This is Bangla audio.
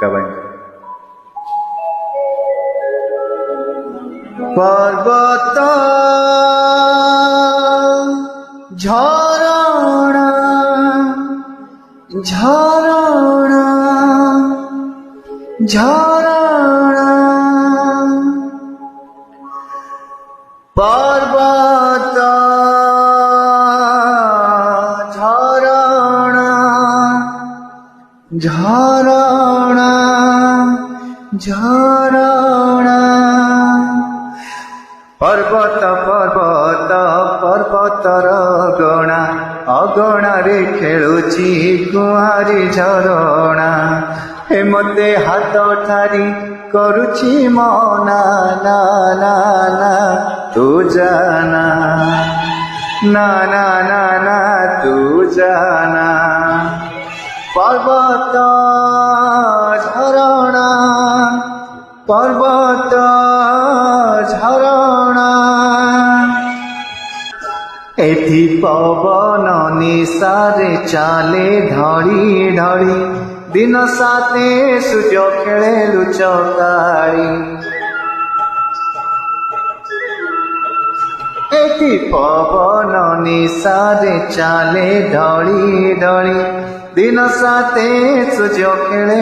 গাবাই পর্বত ঝরଣା ঝরଣା ঝরଣା পর্বত ঝরଣା ঝরଣା ঝরଣା পর্বত পর্বত পর্বতর গଣା ଅଗଣାରେ ଖେଳୁଛି କୁଆରୀ ଝରଣା ହେ ମତେ ହାତ ଠାରି କରୁଛି ମନା ନା ନା ନା ତୁ ଜାନା ନା ନା ନା ନା ତୁ ଜାନା পর্বত ঝরଣା পর্বত ঝরଣା এটি পবন নিশারে চালে ঢଳି ঢଳି দিন সাথে সূর্য খেলে লুচকাଳି এটি পবন নিশারে চালে ঢଳି ঢଳି দিন সাথে সূর্য খেলে